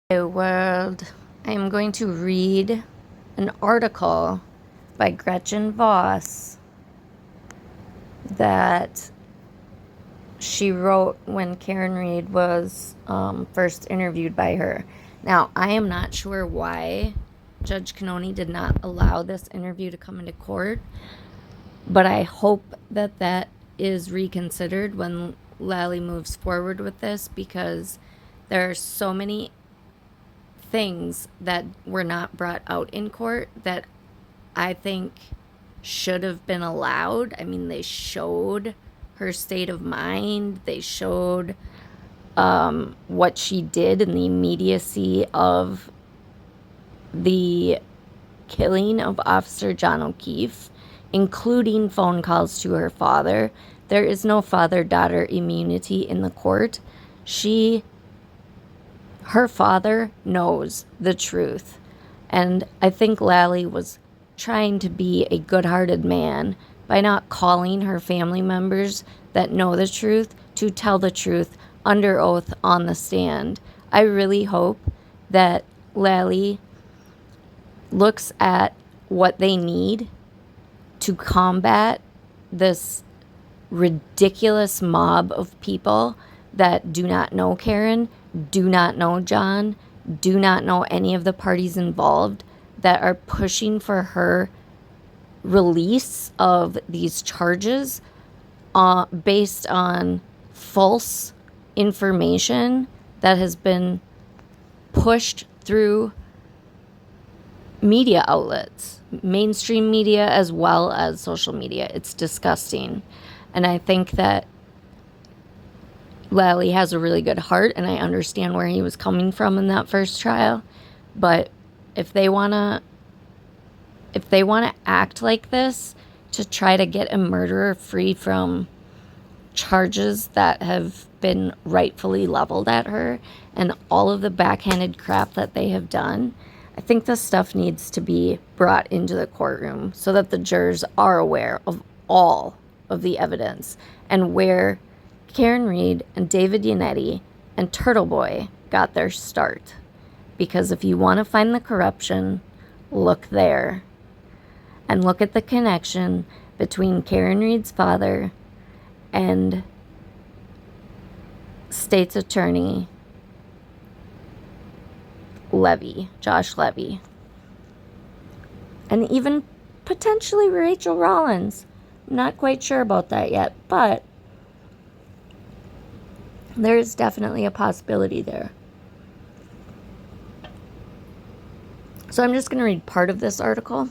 Hello world. I am going to read an article by Gretchen Voss that she wrote when Karen Read was first interviewed by her. Now, I am not sure why Judge Cannoni did not allow this interview to come into court, but I hope that that is reconsidered when Lally moves forward with this, because there are so many things that were not brought out in court that I think should have been allowed. I mean, they showed her state of mind. They showed what she did in the immediacy of the killing of Officer John O'Keefe, including phone calls to her father. There is no father-daughter immunity in the court. Her father knows the truth. And I think Lally was trying to be a good-hearted man by not calling her family members that know the truth to tell the truth under oath on the stand. I really hope that Lally looks at what they need to combat this ridiculous mob of people that do not know Karen, do not know John, do not know any of the parties involved, that are pushing for her release of these charges based on false information that has been pushed through media outlets, mainstream media as well as social media. It's disgusting. And I think that Lally has a really good heart, and I understand where he was coming from in that first trial. But if they want to act like this to try to get a murderer free from charges that have been rightfully leveled at her and all of the backhanded crap that they have done, I think this stuff needs to be brought into the courtroom so that the jurors are aware of all of the evidence and where Karen Read and David Yannetti and Turtle Boy got their start. Because if you want to find the corruption, look there. And look at the connection between Karen Read's father and State's Attorney Levy, Josh Levy. And even potentially Rachel Rollins. I'm not quite sure about that yet, but there's definitely a possibility there. So I'm just going to read part of this article.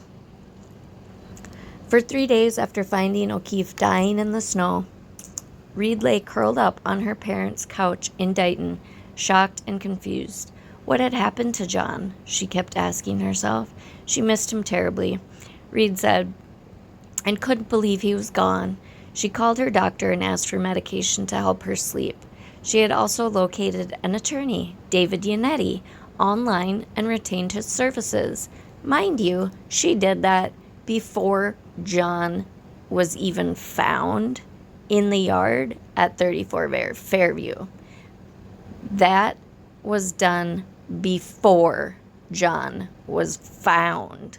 For 3 days after finding O'Keefe dying in the snow, Read lay curled up on her parents' couch in Dighton, shocked and confused. What had happened to John? She kept asking herself. She missed him terribly, Read said, and couldn't believe he was gone. She called her doctor and asked for medication to help her sleep. She had also located an attorney, David Yannetti, online and retained his services. Mind you, she did that before John was even found in the yard at 34 Fairview. That was done before John was found.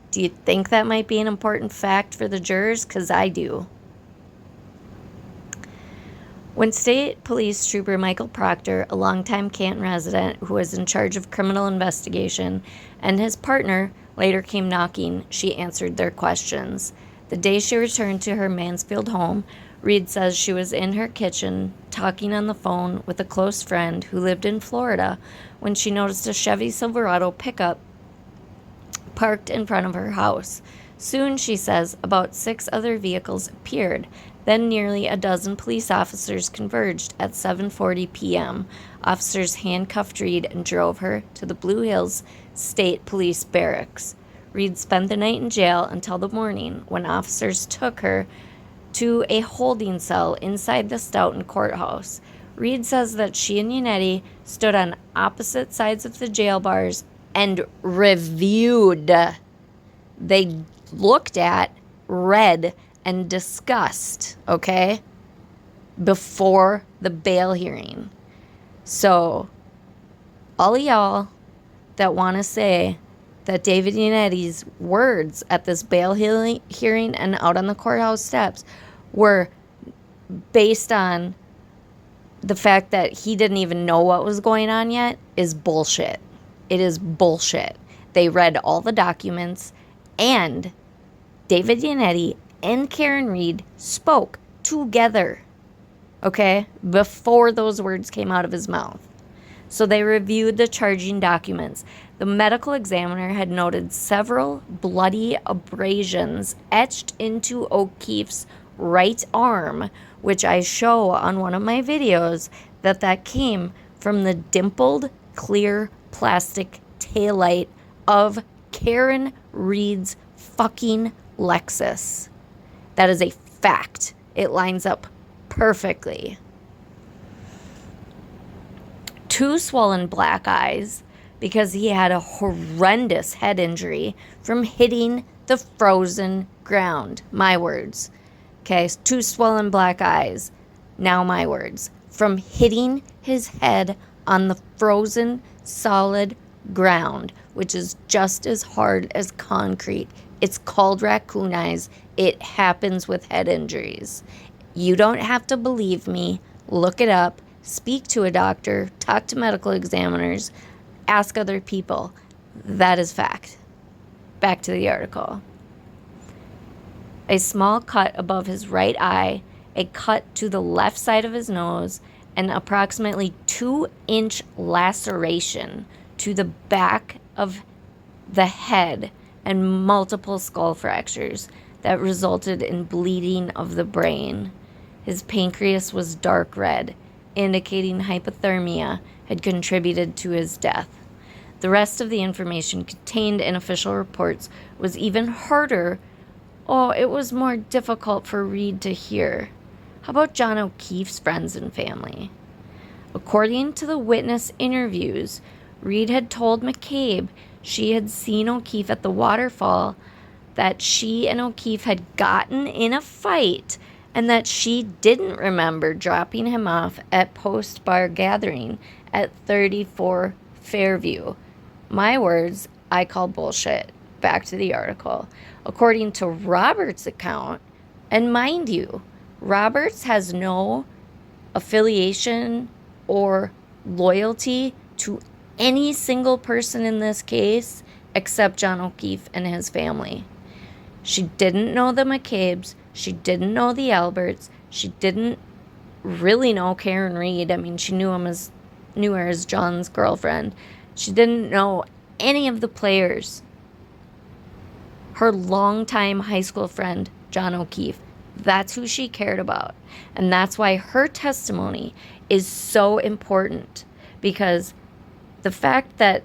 Do you think that might be an important fact for the jurors? Because I do. When State Police Trooper Michael Proctor, a longtime Canton resident who was in charge of criminal investigation, and his partner later came knocking, she answered their questions. The day she returned to her Mansfield home, Read says she was in her kitchen talking on the phone with a close friend who lived in Florida when she noticed a Chevy Silverado pickup parked in front of her house. Soon, she says, about 6 other vehicles appeared. Then nearly a dozen police officers converged at 7:40 p.m. Officers handcuffed Read and drove her to the Blue Hills State Police Barracks. Read spent the night in jail until the morning, when officers took her to a holding cell inside the Stoughton courthouse. Read says that she and Yannetti stood on opposite sides of the jail bars and reviewed. They looked at, read, and discussed, okay, before the bail hearing. So All of y'all that want to say that David Yanetti's words at this bail hearing and out on the courthouse steps were based on the fact that he didn't even know what was going on yet is bullshit. It is bullshit. They read all the documents, and David Yannetti and Karen Read spoke together, okay, before those words came out of his mouth. So they reviewed the charging documents. The medical examiner had noted several bloody abrasions etched into O'Keefe's right arm, which I show on one of my videos, that came from the dimpled, clear plastic taillight of Karen Read's fucking Lexus. That is a fact. It lines up perfectly. 2 swollen black eyes because he had a horrendous head injury from hitting the frozen ground. My words. Okay, 2 swollen black eyes. Now my words. From hitting his head on the frozen solid ground, which is just as hard as concrete. It's called raccoon eyes. It happens with head injuries. You don't have to believe me. Look it up. Speak to a doctor. Talk to medical examiners. Ask other people. That is fact. Back to the article. A small cut above his right eye, a cut to the left side of his nose, an approximately 2-inch laceration to the back of the head, and multiple skull fractures that resulted in bleeding of the brain. His pancreas was dark red, indicating hypothermia had contributed to his death. The rest of the information contained in official reports was even harder. Oh, it was more difficult for Read to hear. How about John O'Keefe's friends and family? According to the witness interviews, Read had told McCabe she had seen O'Keefe at the waterfall, that she and O'Keefe had gotten in a fight, and that she didn't remember dropping him off at Post Bar Gathering at 34 Fairview. My words, I call bullshit. Back to the article. According to Robert's account, and mind you, Roberts has no affiliation or loyalty to any single person in this case except John O'Keefe and his family. She didn't know the McCabes. She didn't know the Alberts. She didn't really know Karen Read. I mean, she knew her as John's girlfriend. She didn't know any of the players. Her longtime high school friend, John O'Keefe, that's who she cared about. And that's why her testimony is so important, because the fact that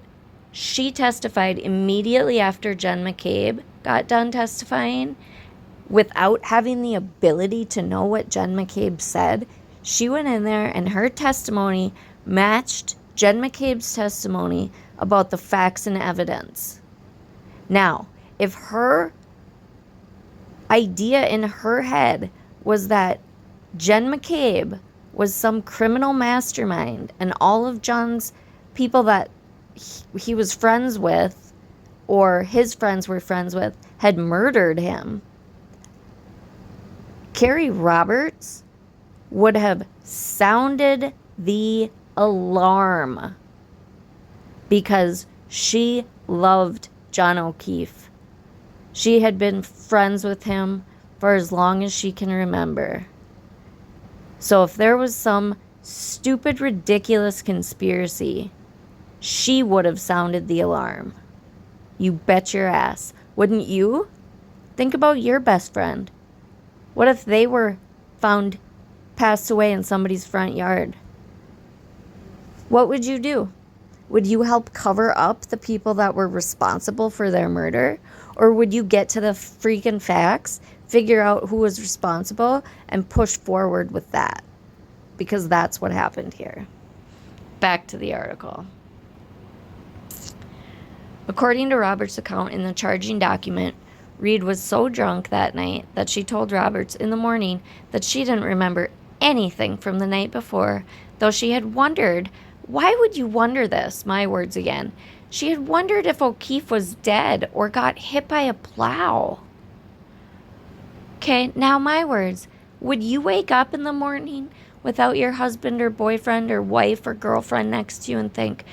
she testified immediately after Jen McCabe got done testifying without having the ability to know what Jen McCabe said, she went in there and her testimony matched Jen McCabe's testimony about the facts and evidence. Now, if her idea in her head was that Jen McCabe was some criminal mastermind and all of John's people that he was friends with or his friends were friends with had murdered him, Carrie Roberts would have sounded the alarm because she loved John O'Keefe. She had been friends with him for as long as she can remember. So if there was some stupid, ridiculous conspiracy, she would have sounded the alarm. You bet your ass. Wouldn't you? Think about your best friend. What if they were found passed away in somebody's front yard? What would you do? Would you help cover up the people that were responsible for their murder? Or would you get to the freaking facts, figure out who was responsible, and push forward with that? Because that's what happened here. Back to the article. According to Roberts' account in the charging document, Read was so drunk that night that she told Roberts in the morning that she didn't remember anything from the night before, though she had wondered Why would you wonder this? My words again. She had wondered if O'Keefe was dead or got hit by a plow. Okay, now my words. Would you wake up in the morning without your husband or boyfriend or wife or girlfriend next to you and think,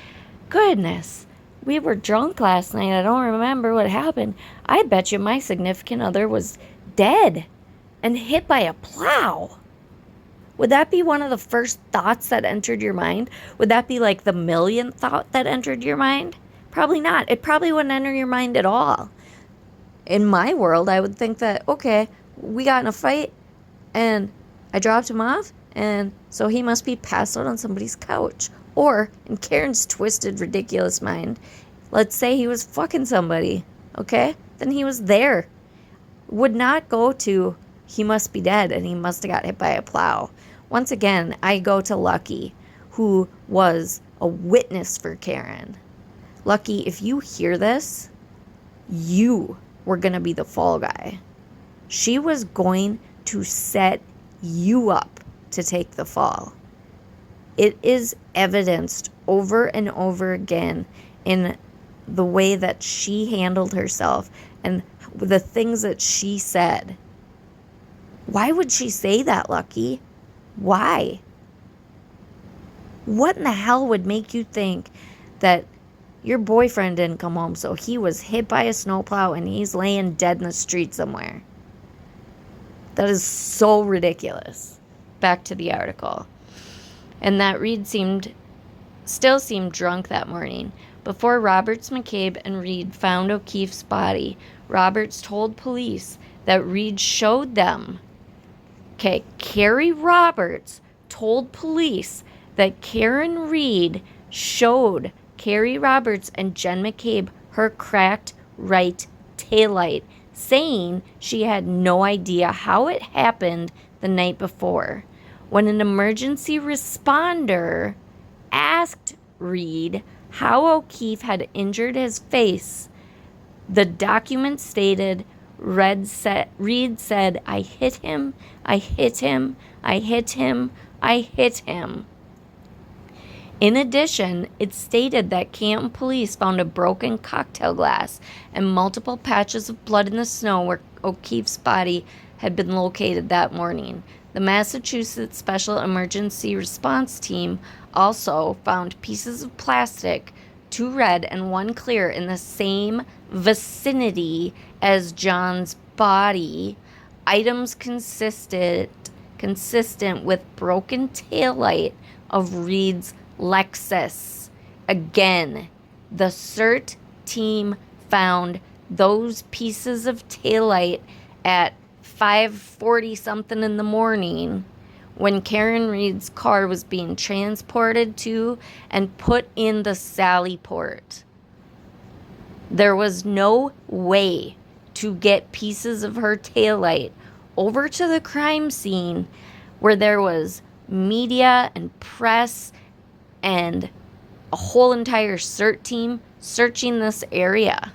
goodness, we were drunk last night. I don't remember what happened. I bet you my significant other was dead and hit by a plow. Would that be one of the first thoughts that entered your mind? Would that be like the millionth thought that entered your mind? Probably not. It probably wouldn't enter your mind at all. In my world, I would think that, okay, we got in a fight and I dropped him off, and so he must be passed out on somebody's couch. Or, in Karen's twisted, ridiculous mind, let's say he was fucking somebody, okay? Then he was there. Would not go to, he must be dead and he must have got hit by a plow. Once again, I go to Lucky, who was a witness for Karen. Lucky, if you hear this, you were going to be the fall guy. She was going to set you up to take the fall. It is evidenced over and over again in the way that she handled herself and the things that she said. Why would she say that, Lucky? Why? What in the hell would make you think that your boyfriend didn't come home, so he was hit by a snowplow and he's laying dead in the street somewhere? That is so ridiculous. Back to the article. And that Read still seemed drunk that morning. Before Roberts, McCabe, and Read found O'Keefe's body, Roberts told police that Read showed them. Okay, Carrie Roberts told police that Karen Read showed Carrie Roberts and Jen McCabe her cracked right taillight, saying she had no idea how it happened the night before. When an emergency responder asked Read how O'Keefe had injured his face, the document stated, Read said, I hit him, I hit him, I hit him, I hit him. In addition, it stated that Canton police found a broken cocktail glass and multiple patches of blood in the snow where O'Keefe's body had been located that morning. The Massachusetts Special Emergency Response Team also found pieces of plastic, 2 red and 1 clear, in the same vicinity as John's body, items consistent with broken taillight of Read's Lexus. Again, the CERT team found those pieces of taillight at 5:40 something in the morning when Karen Read's car was being transported to and put in the Sally Port. There was no way to get pieces of her taillight over to the crime scene where there was media and press and a whole entire CERT team searching this area.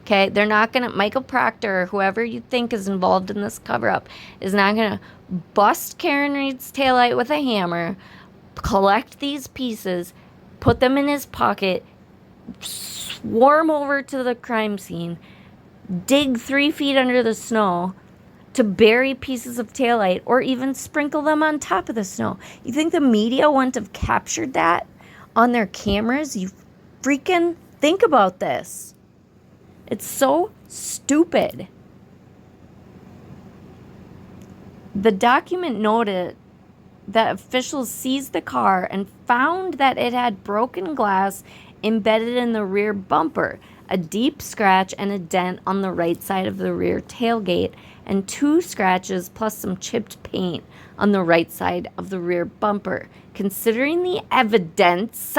Okay, they're not going to, Michael Proctor or whoever you think is involved in this cover-up is not going to bust Karen Read's taillight with a hammer, collect these pieces, put them in his pocket, swarm over to the crime scene, dig 3 feet under the snow to bury pieces of taillight or even sprinkle them on top of the snow. You think the media wouldn't have captured that on their cameras? You freaking think about this. It's so stupid. The document noted that officials seized the car and found that it had broken glass embedded in the rear bumper, a deep scratch and a dent on the right side of the rear tailgate, and 2 scratches plus some chipped paint on the right side of the rear bumper. Considering the evidence,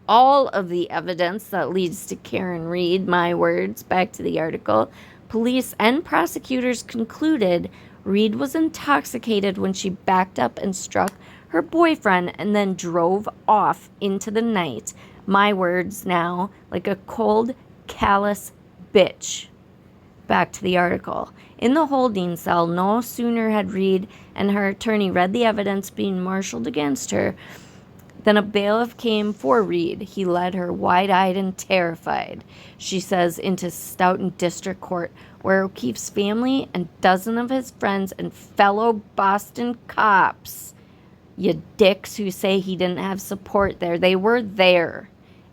all of the evidence that leads to Karen Read, my words, back to the article, police and prosecutors concluded Read was intoxicated when she backed up and struck her boyfriend and then drove off into the night. My words now, like a cold, callous bitch. Back to the article. In the holding cell, no sooner had Read and her attorney read the evidence being marshaled against her Then a bailiff came for Read. He led her, wide-eyed and terrified, she says, into Stoughton District Court, where O'Keefe's family and dozen of his friends and fellow Boston cops, you dicks who say he didn't have support there, they were there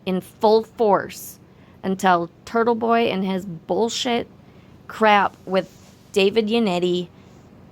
in full force until Turtle Boy and his bullshit crap with David Yannetti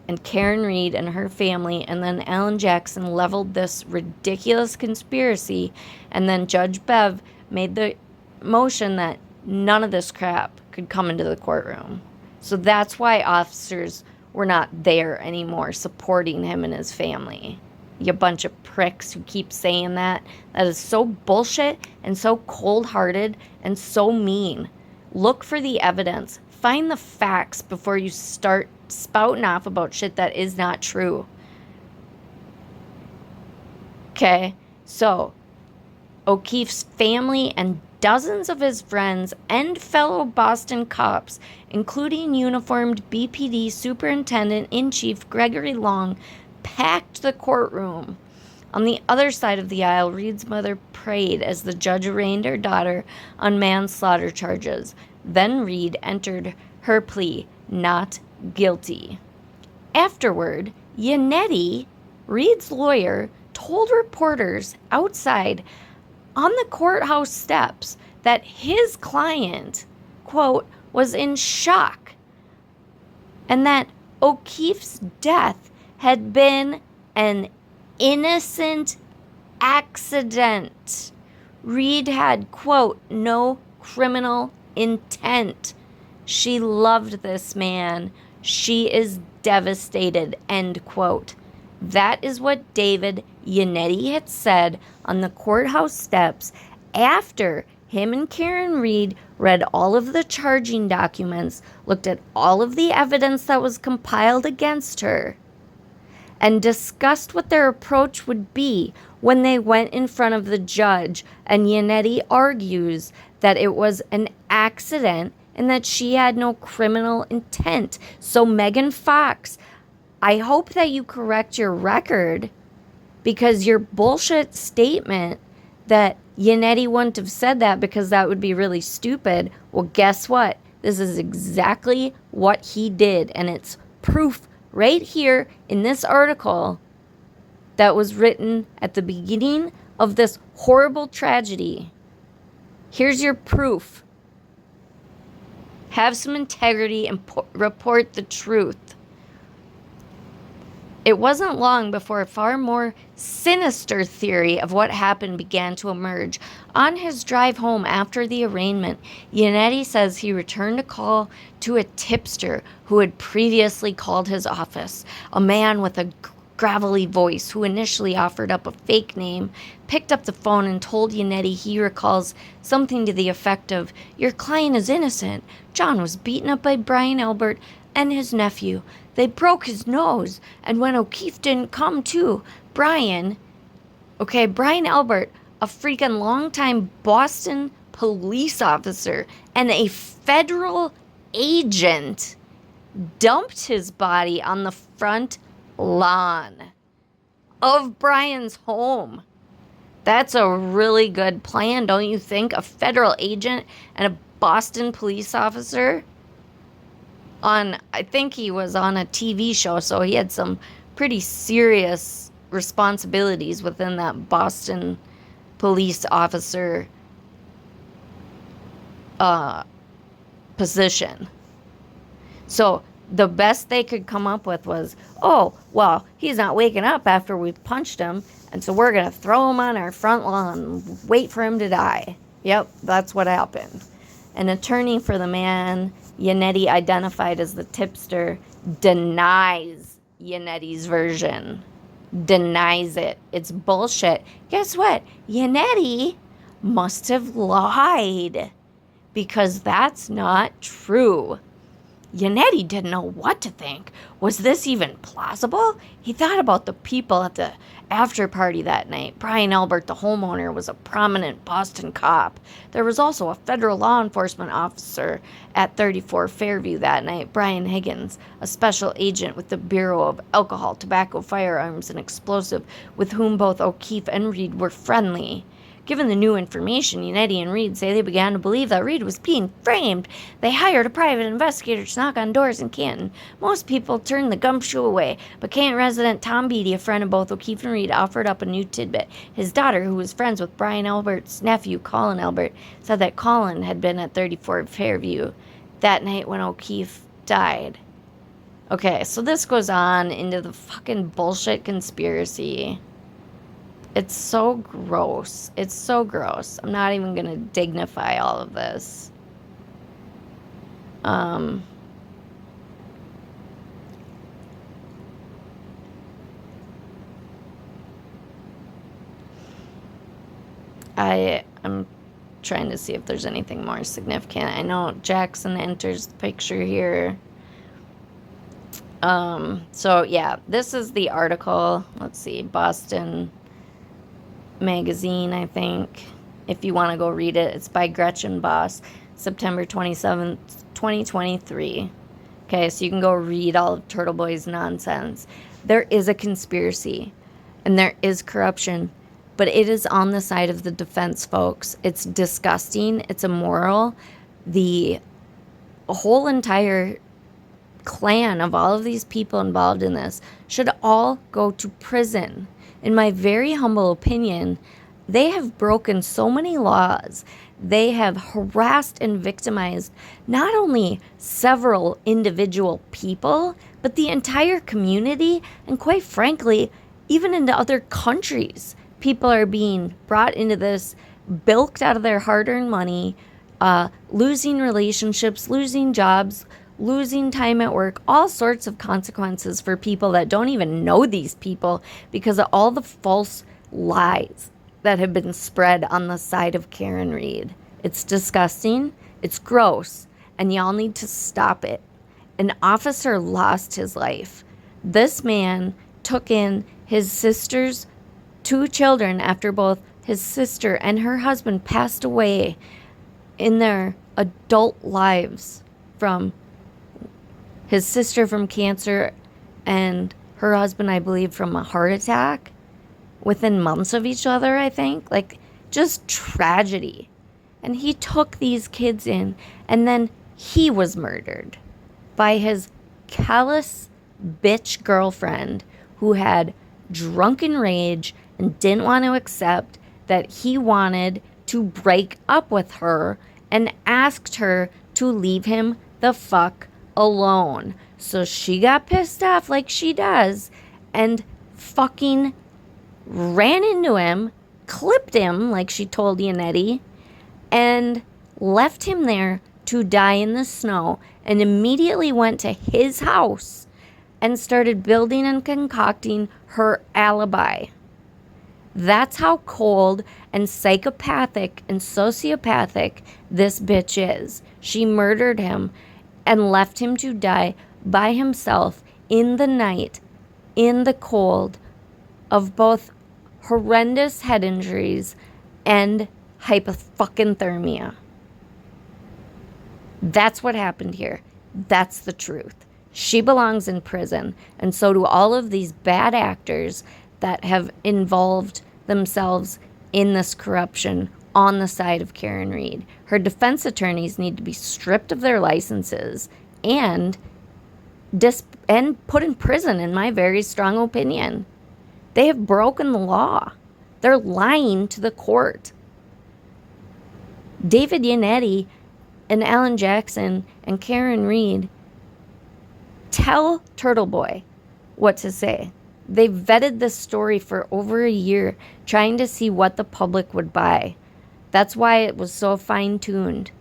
and Karen Read and her family, and then Alan Jackson leveled this ridiculous conspiracy, and then Judge Bev made the motion that none of this crap could come into the courtroom. So that's why officers were not there anymore supporting him and his family. You bunch of pricks who keep saying that. That is so bullshit and so cold-hearted and so mean. Look for the evidence. Find the facts before you start spouting off about shit that is not true. Okay, so O'Keefe's family and dozens of his friends and fellow Boston cops, including uniformed BPD Superintendent-in-Chief Gregory Long, packed the courtroom. On the other side of the aisle, Read's mother prayed as the judge arraigned her daughter on manslaughter charges. Then Read entered her plea, not guilty. Afterward, Yannetti, Read's lawyer, told reporters outside on the courthouse steps that his client, quote, was in shock and that O'Keefe's death had been an innocent accident. Read had, quote, no criminal intent. She loved this man. She is devastated, end quote. That is what David Yannetti had said on the courthouse steps after him and Karen Read read all of the charging documents, looked at all of the evidence that was compiled against her, and discussed what their approach would be when they went in front of the judge. And Yannetti argues that it was an accident and that she had no criminal intent. So Megan Fox, I hope that you correct your record, because your bullshit statement that Yannetti wouldn't have said that because that would be really stupid. Well, guess what? This is exactly what he did, and it's proof right here in this article that was written at the beginning of this horrible tragedy. Here's your proof. Have some integrity and report the truth. It wasn't long before a far more sinister theory of what happened began to emerge. On his drive home after the arraignment, Yannetti says he returned a call to a tipster who had previously called his office. A man with a gravelly voice who initially offered up a fake name picked up the phone and told Yannetti he recalls something to the effect of, "Your client is innocent. John was beaten up by Brian Albert and his nephew. They broke his nose, and when O'Keefe didn't come to, Brian Albert, a freaking longtime Boston police officer and a federal agent, dumped his body on the front lawn of Brian's home." That's a really good plan, don't you think? A federal agent and a Boston police officer I think he was on a TV show, so he had some pretty serious responsibilities within that Boston police officer position. So the best they could come up with was, oh, well, he's not waking up after we've punched him, and so we're going to throw him on our front lawn and wait for him to die. Yep, that's what happened. An attorney for the man Yannetti identified as the tipster denies Yannetti's version. Denies it. It's bullshit. Guess what? Yannetti must have lied, because that's not true. Yannetti didn't know what to think. Was this even plausible? He thought about the people at the after party that night. Brian Albert, the homeowner, was a prominent Boston cop. There was also a federal law enforcement officer at 34 Fairview that night, Brian Higgins, a special agent with the Bureau of Alcohol, Tobacco, Firearms, and Explosive, with whom both O'Keefe and Read were friendly. Given the new information, Yannetti and Read say they began to believe that Read was being framed. They hired a private investigator to knock on doors in Canton. Most people turned the gumshoe away, but Canton resident Tom Beatty, a friend of both O'Keefe and Read, offered up a new tidbit. His daughter, who was friends with Brian Albert's nephew, Colin Albert, said that Colin had been at 34 Fairview that night when O'Keefe died. Okay, so this goes on into the fucking bullshit conspiracy. It's so gross. It's so gross. I'm not even going to dignify all of this. I'm trying to see if there's anything more significant. I know Jackson enters the picture here. So yeah, this is the article. Let's see, Boston Magazine, I think, if you want to go read it. It's by Gretchen Boss, September 27th, 2023. Okay, so you can go read all of Turtle Boy's nonsense. There is a conspiracy, and there is corruption, but it is on the side of the defense, folks. It's disgusting. It's immoral. The whole entire clan of all of these people involved in this should all go to prison. In my very humble opinion, they have broken so many laws. They have harassed and victimized not only several individual people, but the entire community, and quite frankly, even into other countries. People are being brought into this, bilked out of their hard-earned money, losing relationships, losing jobs, losing time at work, all sorts of consequences for people that don't even know these people because of all the false lies that have been spread on the side of Karen Read. It's disgusting. It's gross. And y'all need to stop it. An officer lost his life. This man took in his sister's 2 children after both his sister and her husband passed away in their adult lives from his sister from cancer and her husband, I believe, from a heart attack within months of each other, I think. Like, just tragedy. And he took these kids in, and then he was murdered by his callous bitch girlfriend who had drunken rage and didn't want to accept that he wanted to break up with her and asked her to leave him the fuck alone. So she got pissed off like she does and fucking ran into him, clipped him like she told Yannetti, and left him there to die in the snow, and immediately went to his house and started building and concocting her alibi. That's how cold and psychopathic and sociopathic this bitch is. She murdered him and left him to die by himself in the night, in the cold, of both horrendous head injuries and hypothermia. That's what happened here. That's the truth. She belongs in prison, and so do all of these bad actors that have involved themselves in this corruption on the side of Karen Read. Her defense attorneys need to be stripped of their licenses and put in prison, in my very strong opinion. They have broken the law. They're lying to the court. David Yannetti and Alan Jackson and Karen Read tell Turtle Boy what to say. They vetted this story for over a year, trying to see what the public would buy. That's why it was so fine-tuned.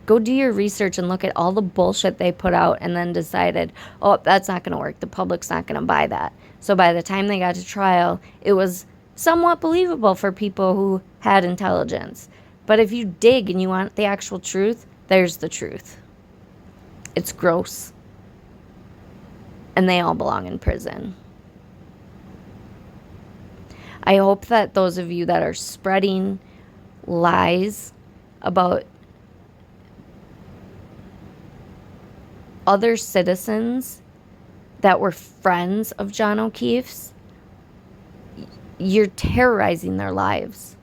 Go do your research and look at all the bullshit they put out and then decided, oh, that's not going to work. The public's not going to buy that. So by the time they got to trial, it was somewhat believable for people who had intelligence. But if you dig and you want the actual truth, there's the truth. It's gross. And they all belong in prison. I hope that those of you that are spreading lies about other citizens that were friends of John O'Keefe's, you're terrorizing their lives.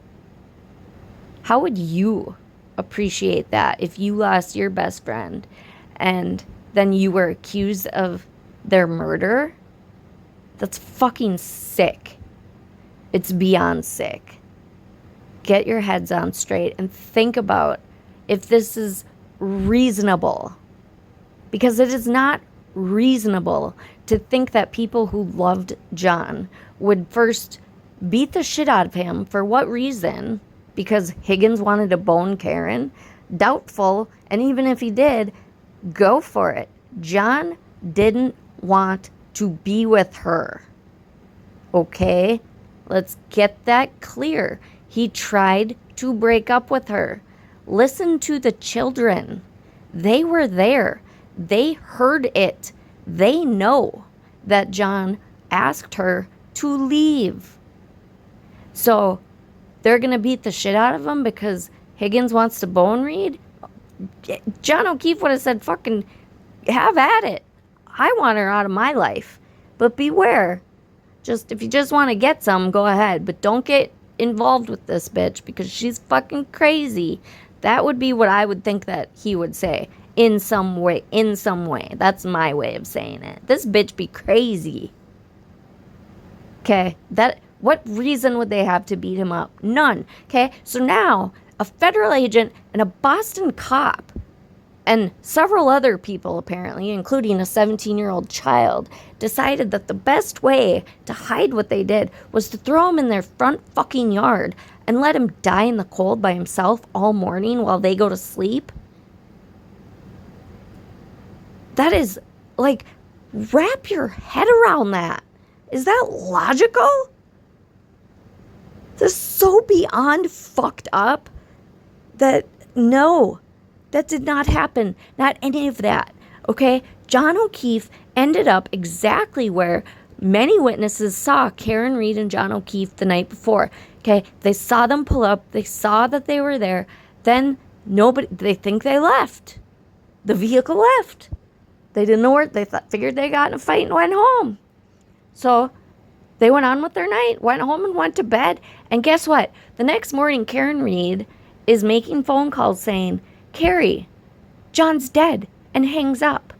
How would you appreciate that if you lost your best friend and then you were accused of their murder? That's fucking sick. It's beyond sick. Get your heads on straight and think about if this is reasonable. Because it is not reasonable to think that people who loved John would first beat the shit out of him. For what reason? Because Higgins wanted to bone Karen? Doubtful. And even if he did, go for it. John didn't want to be with her. Okay? Let's get that clear. He tried to break up with her. Listen to the children. They were there. They heard it. They know that John asked her to leave. So they're going to beat the shit out of him because Higgins wants to bone Read? John O'Keefe would have said, fucking have at it. I want her out of my life. But beware. If you just want to get some, go ahead. But don't get involved with this bitch because she's fucking crazy. That would be what I would think that he would say. In some way. That's my way of saying it. This bitch be crazy. Okay? What reason would they have to beat him up? None. Okay? So now, a federal agent and a Boston cop and several other people, apparently, including a 17-year-old child, decided that the best way to hide what they did was to throw him in their front fucking yard and let him die in the cold by himself all morning while they go to sleep. That is, like, wrap your head around that. Is that logical? This is so beyond fucked up that, no, that did not happen. Not any of that, okay? John O'Keefe ended up exactly where many witnesses saw Karen Read and John O'Keefe the night before, okay? They saw them pull up. They saw that they were there. Then they think they left. The vehicle left. They didn't know where, figured they got in a fight and went home. So they went on with their night, went home and went to bed. And guess what? The next morning, Karen Read is making phone calls saying, Carrie, John's dead, and hangs up.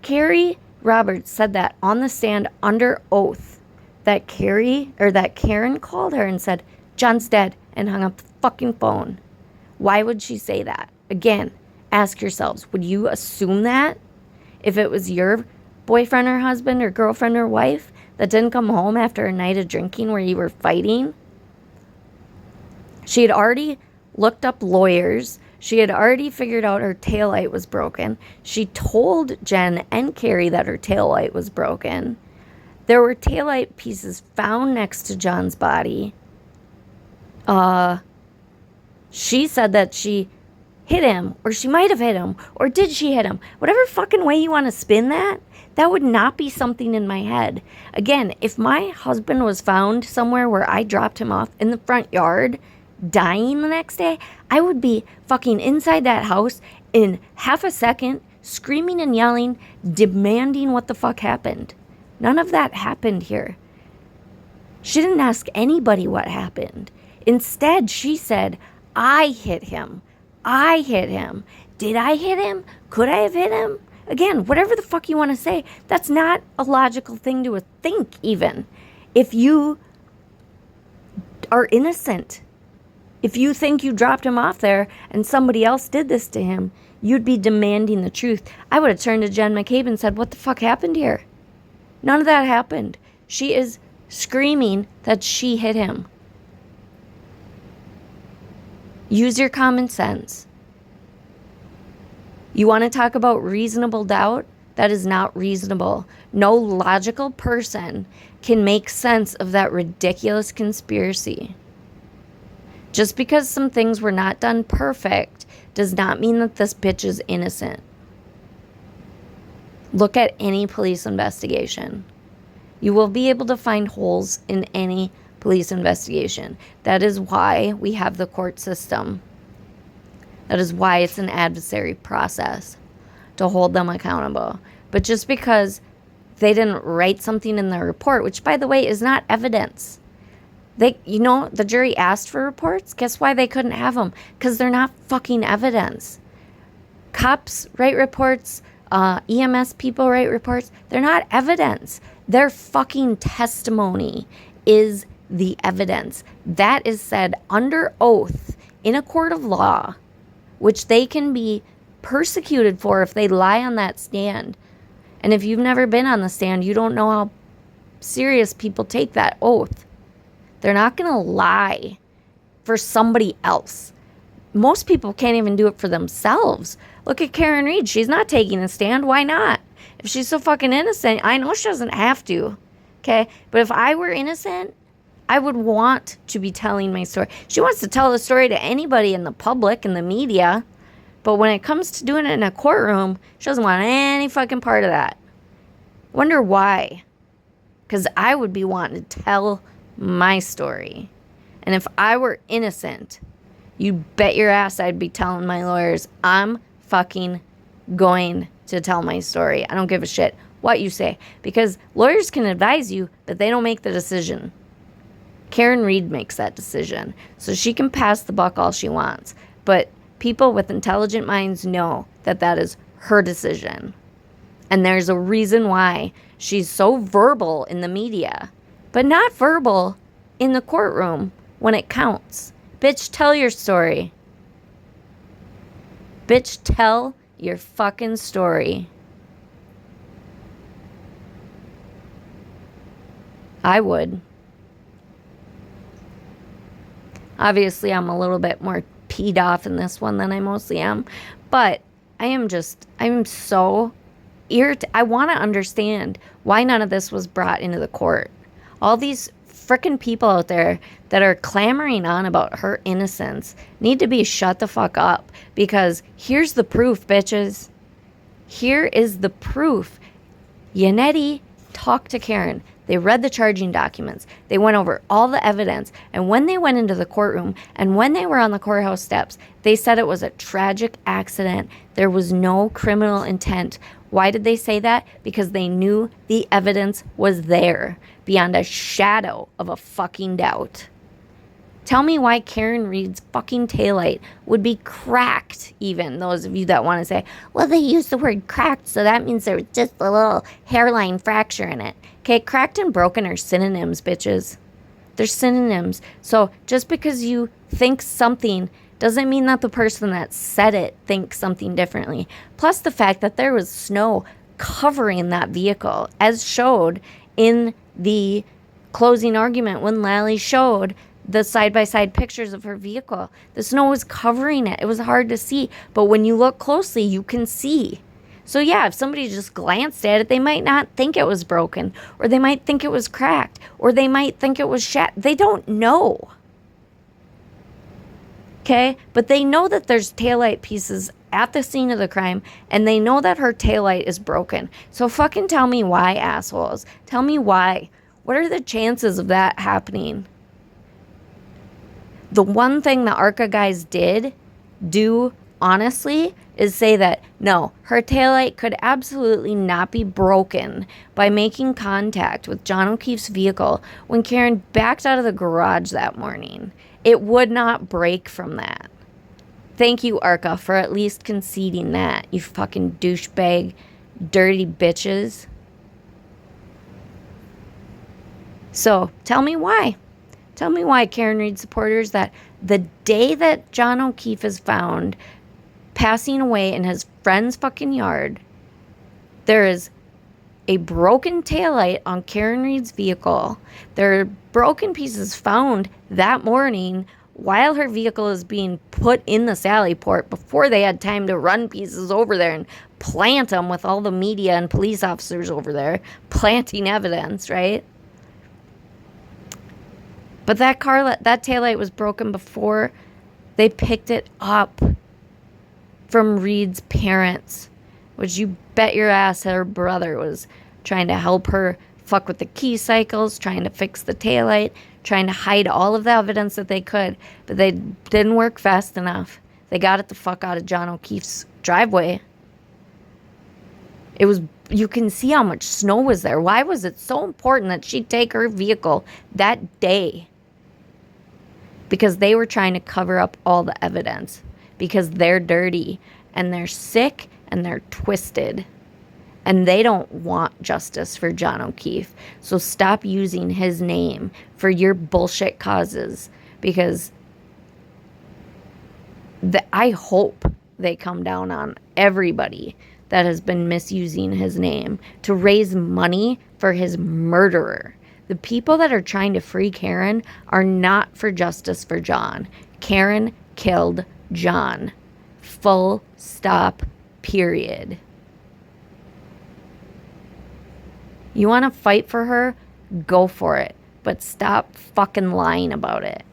Carrie Roberts said that on the stand under oath, that Karen called her and said, John's dead, and hung up the fucking phone. Why would she say that? Again, ask yourselves, would you assume that if it was your boyfriend or husband or girlfriend or wife that didn't come home after a night of drinking where you were fighting? She had already looked up lawyers. She had already figured out her taillight was broken. She told Jen and Carrie that her taillight was broken. There were taillight pieces found next to John's body. She said that she hit him, or she might have hit him, or did she hit him? Whatever fucking way you want to spin that, that would not be something in my head. Again, if my husband was found somewhere where I dropped him off in the front yard, dying the next day, I would be fucking inside that house in half a second, screaming and yelling, demanding what the fuck happened. None of that happened here. She didn't ask anybody what happened. Instead, she said, I hit him. I hit him. Did I hit him? Could I have hit him? Again, whatever the fuck you want to say, that's not a logical thing to think even. If you are innocent, if you think you dropped him off there and somebody else did this to him, you'd be demanding the truth. I would have turned to Jen McCabe and said, what the fuck happened here? None of that happened. She is screaming that she hit him. Use your common sense. You want to talk about reasonable doubt? That is not reasonable. No logical person can make sense of that ridiculous conspiracy. Just because some things were not done perfect does not mean that this bitch is innocent. Look at any police investigation. You will be able to find holes in any police investigation. That is why we have the court system. That is why it's an adversary process, to hold them accountable. But just because they didn't write something in their report, which, by the way, is not evidence. The jury asked for reports. Guess why they couldn't have them? Because they're not fucking evidence. Cops write reports. EMS people write reports. They're not evidence. Their fucking testimony is the evidence. That is said under oath in a court of law, which they can be persecuted for if they lie on that stand. And if you've never been on the stand, you don't know how serious people take that oath. They're not going to lie for somebody else. Most people can't even do it for themselves. Look at Karen Read. She's not taking a stand. Why not? If she's so fucking innocent, I know she doesn't have to. Okay? But if I were innocent, I would want to be telling my story. She wants to tell the story to anybody in the public and the media. But when it comes to doing it in a courtroom, she doesn't want any fucking part of that. Wonder why? Because I would be wanting to tell my story. And if I were innocent, you bet your ass I'd be telling my lawyers, I'm fucking going to tell my story. I don't give a shit what you say. Because lawyers can advise you, but they don't make the decision. Karen Read makes that decision. So she can pass the buck all she wants. But people with intelligent minds know that that is her decision. And there's a reason why she's so verbal in the media, but not verbal in the courtroom when it counts. Bitch, tell your story. Bitch, tell your fucking story. I would. Obviously, I'm a little bit more peed off in this one than I mostly am. But I'm so irritated. I want to understand why none of this was brought into the court. All these frickin' people out there that are clamoring on about her innocence need to be shut the fuck up. Because here's the proof, bitches. Here is the proof. Yannetti talked to Karen. They read the charging documents. They went over all the evidence. And when they went into the courtroom and when they were on the courthouse steps, they said it was a tragic accident. There was no criminal intent. Why did they say that? Because they knew the evidence was there beyond a shadow of a fucking doubt. Tell me why Karen Read's fucking taillight would be cracked, even those of you that want to say, well, they used the word cracked, so that means there was just a little hairline fracture in it. Okay, cracked and broken are synonyms, bitches. They're synonyms. So just because you think something doesn't mean that the person that said it thinks something differently. Plus the fact that there was snow covering that vehicle, as showed in the closing argument when Lally showed the side-by-side pictures of her vehicle. The snow was covering it. It was hard to see. But when you look closely, you can see. So yeah, if somebody just glanced at it, they might not think it was broken. Or they might think it was cracked. Or they might think it was shattered. They don't know. Okay? But they know that there's taillight pieces at the scene of the crime. And they know that her taillight is broken. So fucking tell me why, assholes. Tell me why. What are the chances of that happening? The one thing the ARCA guys did do, honestly, is say that, no, her taillight could absolutely not be broken by making contact with John O'Keefe's vehicle when Karen backed out of the garage that morning. It would not break from that. Thank you, ARCA, for at least conceding that, you fucking douchebag, dirty bitches. So, tell me why. Tell me why, Karen Read supporters, that the day that John O'Keefe is found passing away in his friend's fucking yard, there is a broken taillight on Karen Read's vehicle. There are broken pieces found that morning while her vehicle is being put in the Sally Port before they had time to run pieces over there and plant them with all the media and police officers over there planting evidence, right? But that taillight was broken before they picked it up from Read's parents, which you bet your ass her brother was trying to help her fuck with the key cycles, trying to fix the taillight, trying to hide all of the evidence that they could, but they didn't work fast enough. They got it the fuck out of John O'Keefe's driveway. It was, you can see how much snow was there. Why was it so important that she take her vehicle that day? Because they were trying to cover up all the evidence. Because they're dirty and they're sick and they're twisted. And they don't want justice for John O'Keefe. So stop using his name for your bullshit causes. Because I hope they come down on everybody that has been misusing his name to raise money for his murderer. The people that are trying to free Karen are not for justice for John. Karen killed John. Full stop, period. You want to fight for her? Go for it. But stop fucking lying about it.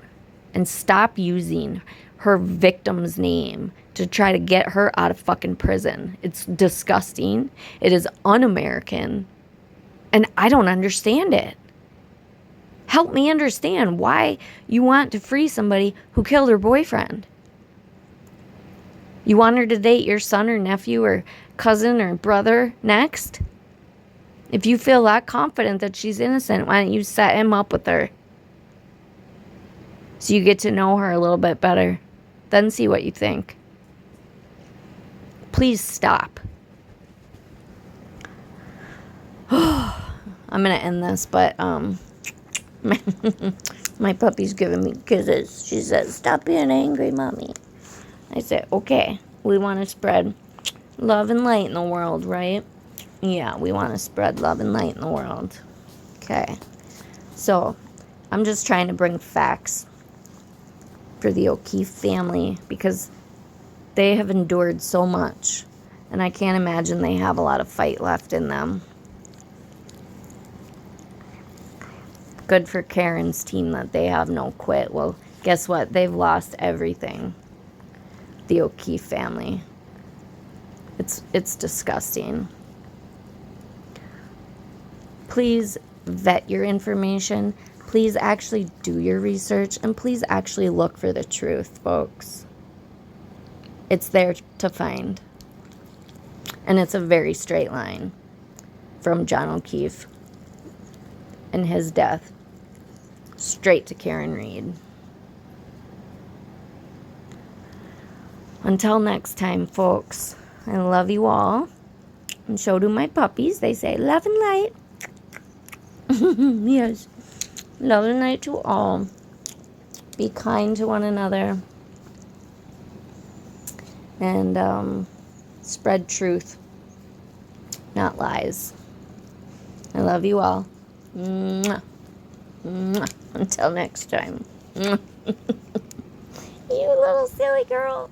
And stop using her victim's name to try to get her out of fucking prison. It's disgusting. It is un-American. And I don't understand it. Help me understand why you want to free somebody who killed her boyfriend. You want her to date your son or nephew or cousin or brother next? If you feel that confident that she's innocent, why don't you set him up with her? So you get to know her a little bit better. Then see what you think. Please stop. I'm going to end this, but my puppy's giving me kisses. She says, "Stop being angry, Mommy." I said, okay, we want to spread love and light in the world, right? Yeah, we want to spread love and light in the world. Okay. So, I'm just trying to bring facts for the O'Keefe family because they have endured so much. And I can't imagine they have a lot of fight left in them. Good for Karen's team that they have no quit. Well, guess what? They've lost everything. The O'Keefe family. It's disgusting. Please vet your information. Please actually do your research. And please actually look for the truth, folks. It's there to find. And it's a very straight line from John O'Keefe and his death straight to Karen Read. Until next time, folks, I love you all. And so do my puppies. They say love and light. Yes. Love and light to all. Be kind to one another. And spread truth, not lies. I love you all. Mwah. Mwah. Until next time. You little silly girl.